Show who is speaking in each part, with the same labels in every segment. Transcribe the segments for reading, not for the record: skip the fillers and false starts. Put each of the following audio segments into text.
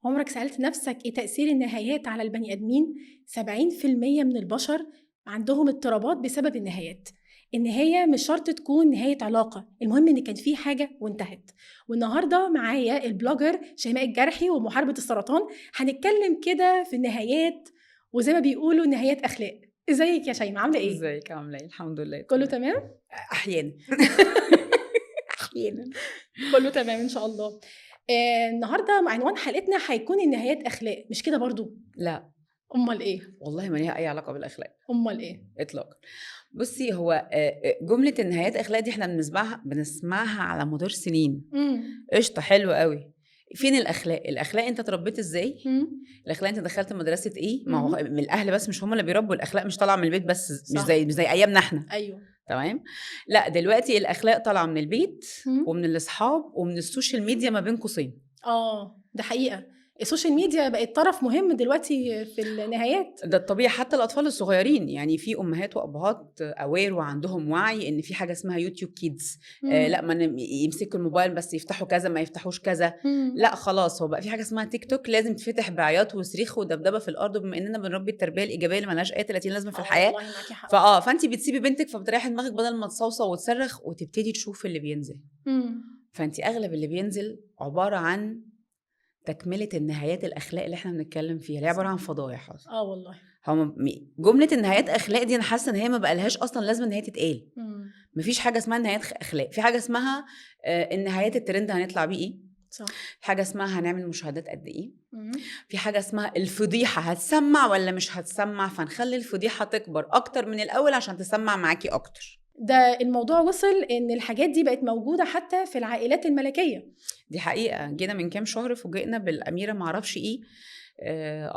Speaker 1: عمرك سألت نفسك ايه تأثير النهايات على البني آدمين؟ 70% من البشر عندهم اضطرابات بسبب النهايات. النهاية مش شرط تكون نهاية علاقة، المهم ان كان في حاجة وانتهت. والنهاردة معايا البلوجر شيماء الجرحي ومحاربة السرطان، هنتكلم كده في النهايات، وزي ما بيقولوا النهايات أخلاق. ازيك يا شيماء، عاملة ايه؟
Speaker 2: ازيك عامله ايه؟ الحمد لله
Speaker 1: كله
Speaker 2: تمام.
Speaker 1: تمام؟
Speaker 2: احيانا احيانا.
Speaker 1: كله تمام ان شاء الله. النهارده عنوان حلقتنا هيكون النهايات أخلاق، مش كده برضو؟
Speaker 2: لا
Speaker 1: امال ايه؟
Speaker 2: والله ما ليها اي علاقه بالاخلاق
Speaker 1: امال ايه؟
Speaker 2: اطلاقا. بصي، هو جمله النهايات اخلاق دي احنا بنسمعها على مدار سنين. قشطه، حلو قوي. فين الاخلاق؟ الاخلاق انت اتربيت ازاي؟ الاخلاق انت دخلت مدرسه ايه؟ ما هو من الاهل بس، مش هم اللي بيربوا الاخلاق، مش طالعه من البيت بس. مش
Speaker 1: صح.
Speaker 2: زي ايامنا احنا.
Speaker 1: ايوه.
Speaker 2: تمام. لا دلوقتي الاخلاق طالعه من البيت ومن الاصحاب ومن السوشيال ميديا ما بين قوسين.
Speaker 1: ده حقيقة. السوشيال ميديا بقت طرف مهم دلوقتي في النهايات.
Speaker 2: ده الطبيعي، حتى الاطفال الصغيرين، يعني في امهات وابهات اوير وعندهم وعي ان في حاجه اسمها يوتيوب كيدز. لا، ما يمسكوا الموبايل بس يفتحوا كذا، ما يفتحوش كذا. لا خلاص، هو بقى في حاجه اسمها تيك توك لازم تفتح بعياط وصريخ ودبدبه في الارض، بما اننا بنربي التربيه الايجابيه اللي ملهاش اي 30 لازمه في الحياه.
Speaker 1: والله معاكي حق.
Speaker 2: فانت بتسيبي بنتك فبتريحي دماغك بدل ما تصوصو وتصرخ وتبتدي تشوف اللي بينزل. فانت اغلب اللي بينزل عباره عن تكمله النهايات الاخلاق اللي احنا بنتكلم فيها، اللي عباره عن فضايح اصلا.
Speaker 1: والله.
Speaker 2: جمله النهايات اخلاق دي انا حاسه ان هي ما بقالهاش اصلا لازم ان هي تتقال. مفيش حاجه اسمها نهايات اخلاق، في حاجه اسمها النهايات الترند هنطلع بيه ايه.
Speaker 1: صح.
Speaker 2: حاجه اسمها هنعمل مشاهدات قد ايه. في حاجه اسمها الفضيحه هتسمع ولا مش هتسمع، فنخلي الفضيحه تكبر اكتر من الاول عشان تسمع معاكي اكتر.
Speaker 1: ده الموضوع وصل ان الحاجات دي بقت موجوده حتى في العائلات الملكيه.
Speaker 2: دي حقيقه. جينا من كام شهر فوجئنا بالاميره معرفش ايه،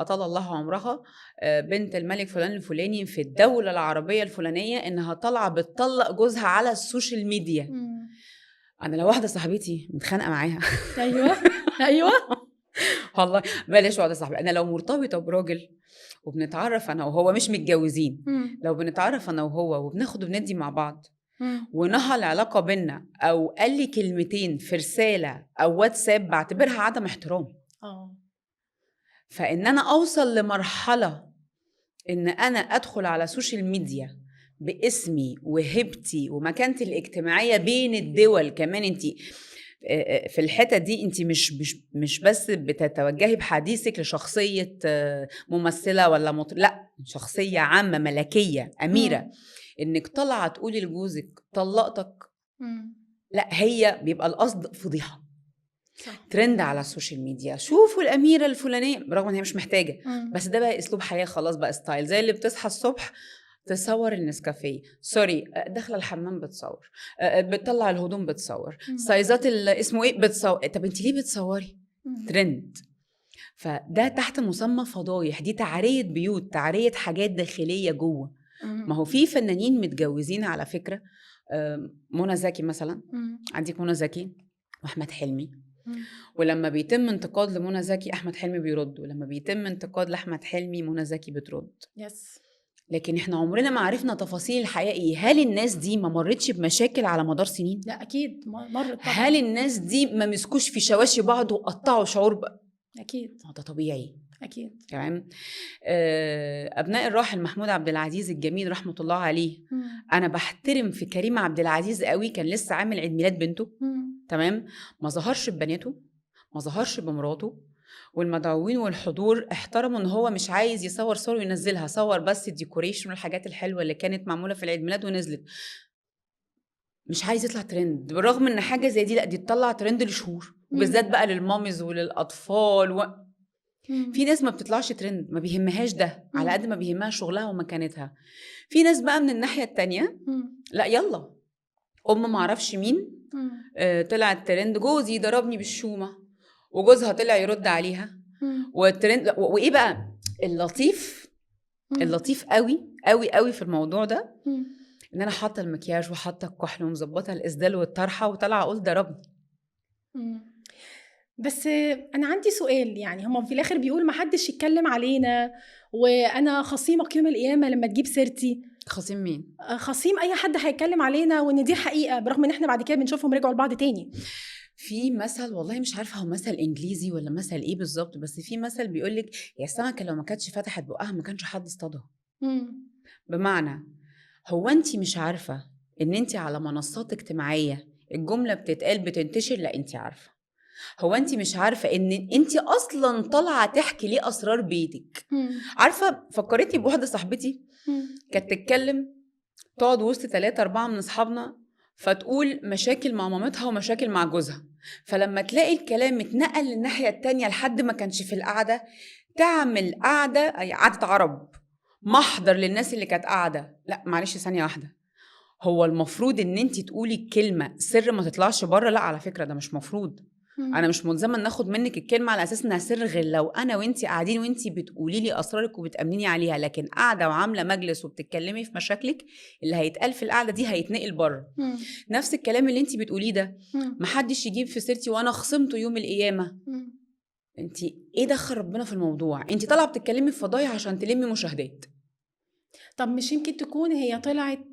Speaker 2: أطال الله عمرها، بنت الملك فلان الفلاني في الدولة العربية الفلانية، إنها طالعة بتطلق جوزها على السوشيال ميديا. أنا لو واحدة صاحبتي متخانقة معاها
Speaker 1: أيوة
Speaker 2: والله بلاش واحدة صاحبتي، أنا لو مرتبطة براجل وبنتعرف أنا وهو، مش متجوزين، لو بنتعرف أنا وهو وبناخد وبندي مع بعض، ونهى العلاقة بينا أو قال لي كلمتين في رسالة أو واتساب، بعتبرها عدم احترام. فإن أنا أوصل لمرحلة إن أنا أدخل على سوشيال ميديا باسمي وهبتي ومكانتي الاجتماعية بين الدول كمان، أنت في الحتة دي أنت مش بس بتتوجهي بحديثك لشخصية ممثلة ولا لا، شخصية عامة ملكية أميرة. إنك طلعة تقولي لجوزك طلقتك، لا هي بيبقى القصد فضيحة. ترند على السوشيال ميديا، شوفوا الأميرة الفلانية، برغم ان هي مش محتاجة، بس ده بقى اسلوب حياة خلاص، بقى ستايل. زي اللي بتصحى الصبح تصور النسكافيه، سوري، داخله الحمام بتصور، بتطلع الهدوم بتصور، سايزات اسمه ايه بتصور. طب انت ليه بتصوري؟ ترند. فده تحت مسمى فضايح، دي تعرية بيوت، تعرية حاجات داخلية جوه. ما هو في فنانين متجوزين على فكرة، منى زكي مثلا، عندك منى زكي واحمد حلمي، ولما بيتم انتقاد لمنى زكي احمد حلمي بيرد، ولما بيتم انتقاد لاحمد حلمي منى زكي بترد. لكن احنا عمرنا ما عرفنا تفاصيل الحياه ايه. هل الناس دي ما مرتش بمشاكل على مدار سنين؟
Speaker 1: لا اكيد مرت.
Speaker 2: هل الناس دي ما مسكوش في شواشي بعض وقطعوا شعور بقى؟
Speaker 1: اكيد.
Speaker 2: ده طبيعي.
Speaker 1: اكيد.
Speaker 2: تمام. ابناء الراحل محمود عبد العزيز الجميل رحمه الله عليه، انا بحترم في كريم عبد العزيز قوي، كان لسه عامل عيد ميلاد بنته. تمام. ما ظهرش ببناته، ما ظهرش بمراته، والمدعوين والحضور احترموا ان هو مش عايز يصور صور وينزلها، صور بس الديكوريشن والحاجات الحلوه اللي كانت معموله في العيد ميلاد ونزلت. مش عايز يطلع ترند، بالرغم ان حاجه زي دي لا دي تطلع ترند لشهور، وبالذات بقى للمامز وللاطفال في ناس ما بتطلعش ترند، ما بيهمهاش ده على قد ما بيهمها شغلها ومكانتها. في ناس بقى من الناحيه التانية لا يلا ما اعرفش مين طلعت ترند، جوزي ضربني بالشومه، وجوزها طلع يرد عليها، والترند وايه بقى اللطيف قوي قوي قوي في الموضوع ده، ان انا حاطه المكياج وحاطه الكحل ومظبطه الاسدال والطرحه وطالعه اقول ضربني.
Speaker 1: بس انا عندي سؤال، يعني هم في الاخر بيقول ما حدش يتكلم علينا، وانا خصيمك يوم القيامه لما تجيب سيرتي.
Speaker 2: خصيم مين؟
Speaker 1: خصيم اي حد هيتكلم علينا، وان دي حقيقه، برغم ان احنا بعد كده بنشوفهم رجعوا لبعض تاني.
Speaker 2: في مثل، والله مش عارفه هو مثل انجليزي ولا مثل ايه بالظبط، بس في مثل بيقولك يا السمكه لو ما كانتش فتحت بقها ما كانش حد اصطادها. بمعنى، هو انت مش عارفه ان انت على منصات اجتماعيه الجمله بتتقال بتنتشر؟ لا انت عارفه. هو انت مش عارفه ان انت اصلا طالعه تحكي ليه اسرار بيتك؟ عارفه فكرتني بواحده صاحبتي كانت تتكلم، تقعد وسط 3 4 من اصحابنا، فتقول مشاكل مع مامتها ومشاكل مع جوزها، فلما تلاقي الكلام اتنقل للناحيه التانية لحد ما كانش في القعده، تعمل قعده، اي قعده عرب، محضر للناس اللي كانت قاعده. لا معلش ثانيه واحده، هو المفروض ان انت تقولي الكلمه سر ما تطلعش بره؟ لا على فكره ده مش مفروض. انا مش ملزمه ان اخد منك الكلمه على اساس انها سر غير لو انا وانتي قاعدين وانتي بتقولي لي اسرارك وبتامنيني عليها، لكن قاعده وعامله مجلس وبتتكلمي في مشاكلك، اللي هيتقال في القعده دي هيتنقل بره. نفس الكلام اللي انتي بتقوليه ده محدش يجيب في سيرتي وانا خصمته يوم القيامه. انتي ايه دخل ربنا في الموضوع؟ انتي طالعه بتتكلمي في فضايح عشان تلمي مشاهدات.
Speaker 1: طب مش يمكن تكون هي طلعت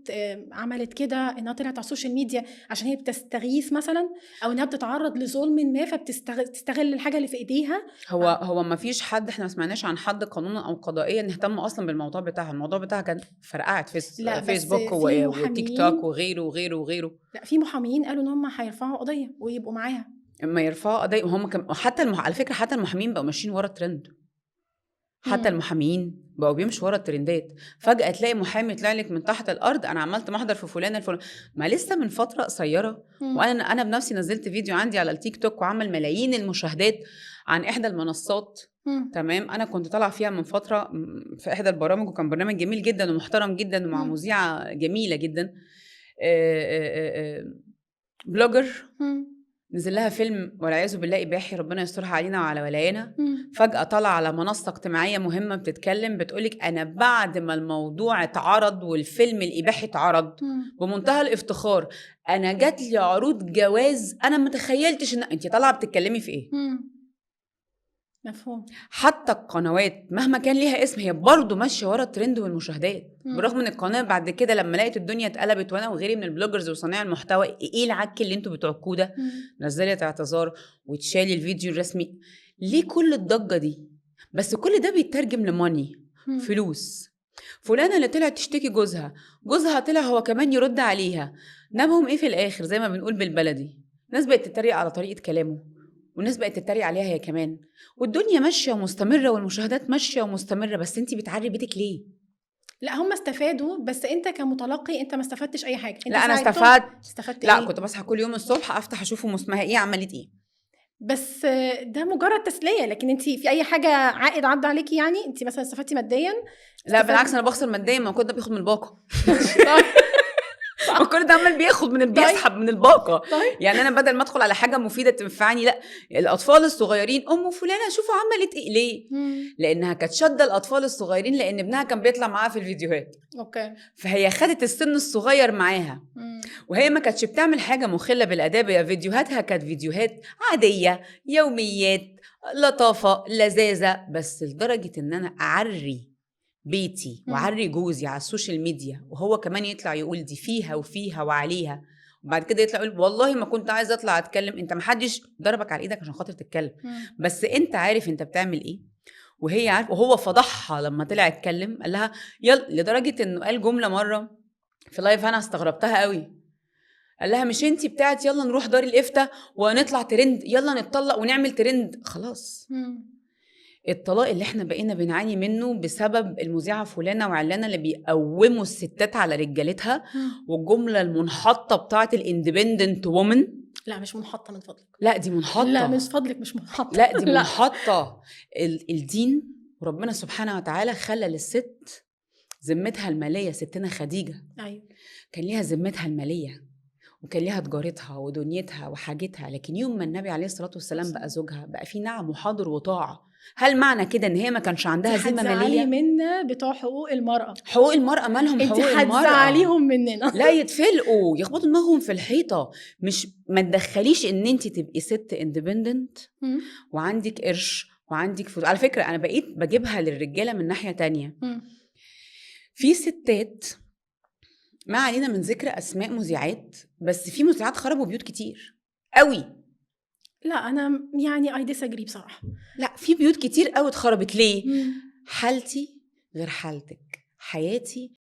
Speaker 1: عملت كده انها طلعت على السوشيال ميديا عشان هي بتستغيث مثلا، او انها بتتعرض لظلم ما فبتستغل الحاجه اللي في ايديها؟
Speaker 2: هو ما فيش حد، احنا ما سمعناش عن حد قانونا او قضائيا نهتم اصلا بالموضوع بتاعها. الموضوع بتاعها كان فرقعت
Speaker 1: لا بس
Speaker 2: فيسبوك
Speaker 1: في
Speaker 2: وتيك توك
Speaker 1: محامين،
Speaker 2: وغيره وغيره وغيره.
Speaker 1: لا في محامين قالوا ان هم هيرفعوا قضيه ويبقوا معاها.
Speaker 2: اما يرفعوا قضايا هم حتى على فكره حتى المحامين بقوا ماشيين ورا الترند. حتى المحامين بقوا بيمشوا ورا الترندات. فجاه تلاقي محامي يطلع لك من تحت الارض انا عملت محضر في فلان الفلان. ما لسه من فتره قصيره وانا بنفسي نزلت فيديو عندي على التيك توك وعمل ملايين المشاهدات عن احدى المنصات. تمام، انا كنت طالعه فيها من فتره في احدى البرامج، وكان برنامج جميل جدا ومحترم جدا ومع مذيعه جميله جدا، بلوجر نزل لها فيلم والعياذ بالله اباحي، ربنا يسترها علينا وعلى ولايانا. فجاه طالعه على منصه اجتماعيه مهمه بتتكلم بتقولك انا بعد ما الموضوع اتعرض والفيلم الاباحي اتعرض بمنتهى الافتخار انا جات لي عروض جواز انا ما تخيلتش ان انت طالعه بتتكلمي في ايه.
Speaker 1: مفهوم.
Speaker 2: حتى القنوات مهما كان ليها اسم هي برضو ماشيه ورا الترند والمشاهدات، برغم ان القناه بعد كده لما لقيت الدنيا اتقلبت وانا وغيري من البلوجرز وصانعي المحتوى ايه العك اللي انتوا بتعكوه ده، نزلت اعتذار وتشالي الفيديو الرسمي. ليه كل الضجه دي؟ بس كل ده بيترجم لماني، فلوس. فلانه اللي طلعت تشتكي جوزها طلع هو كمان يرد عليها، نامهم ايه في الاخر زي ما بنقول بالبلدي؟ ناس بقت تتريق على طريقه كلامه، والناس بقت تتريق عليها هي كمان، والدنيا ماشيه ومستمره والمشاهدات ماشيه ومستمره، بس انتي بتعري بيتك ليه؟
Speaker 1: لا هم استفادوا بس انت كمتلقي انت ما استفدتش اي حاجه. انت
Speaker 2: لا انا
Speaker 1: استفدت
Speaker 2: لا
Speaker 1: ايه؟
Speaker 2: كنت بصحى كل يوم الصبح افتح اشوف اسمها ايه عملت ايه،
Speaker 1: بس ده مجرد تسليه، لكن انت في اي حاجه عائد عدى عليكي؟ يعني انت مثلا استفدتي ماديا؟
Speaker 2: لا بالعكس انا بخسر ماديا، ما كل ده بياخد من الباقه وكل ده عمال بياخد بيسحب من الباقه. يعني انا بدل ما ادخل على حاجه مفيده تنفعني، لا الاطفال الصغيرين ام فلانه شوفوا عملت ايه ليه؟ لانها كانت شاده الاطفال الصغيرين لان ابنها كان بيطلع معاها في الفيديوهات.
Speaker 1: اوكي.
Speaker 2: فهي خدت السن الصغير معاها، وهي ما كانتش بتعمل حاجه مخله بالاداب، يا فيديوهاتها كانت فيديوهات عاديه يوميات لطافه لذاذه، بس لدرجه ان انا اعري بيتي وعري جوزي على السوشيال ميديا وهو كمان يطلع يقول دي فيها وفيها وعليها، وبعد كده يطلع يقول والله ما كنت عايزه اطلع اتكلم. انت محدش ضربك على ايدك عشان خاطر تتكلم، بس انت عارف انت بتعمل ايه وهي عارفه. وهو فضحها لما طلع اتكلم قال لها يلا، لدرجه انه قال جمله مره في لايف انا استغربتها قوي، قال لها مش انتي بتاعت يلا نروح دار الافتاء ونطلع ترند، يلا نتطلق ونعمل ترند. خلاص الطلاق اللي احنا بقينا بنعاني منه بسبب المذيعه فلانه وعلانه اللي بيقوموا الستات على رجالتها، والجمله المنحطه بتاعت الاندبندنت وومن.
Speaker 1: لا مش منحطه من فضلك،
Speaker 2: لا دي منحطه،
Speaker 1: لا مش فضلك مش منحطه،
Speaker 2: لا دي منحطه. الدين وربنا سبحانه وتعالى خلى للست ذمتها الماليه. ستنا خديجه
Speaker 1: ايوه
Speaker 2: كان ليها ذمتها الماليه وكان ليها تجارتها ودنيتها وحاجتها، لكن يوم ما النبي عليه الصلاة والسلام بقى زوجها بقى في نعم وحاضر وطاعة. هل معنى كده ان هي ما كانش عندها ذمة مالية؟
Speaker 1: منا بتوع حقوق المرأة.
Speaker 2: حقوق المرأة مالهم حقوق المرأة؟
Speaker 1: انت هتزعليهم مننا
Speaker 2: لا يتفلقوا يخبطوا دماغهم في الحيطة. مش ما تدخليش ان انت تبقي ست اندبندنت وعندك قرش وعندك فلوس. على فكرة انا بقيت بجيبها للرجالة من ناحية تانية. في ستات ما علينا من ذكر اسماء مذيعات، بس في مذيعات خربوا بيوت كتير قوي
Speaker 1: لا انا يعني I disagree بصراحه.
Speaker 2: لا، في بيوت كتير قوي اتخربت. ليه؟
Speaker 1: مم.
Speaker 2: حالتي غير حالتك، حياتي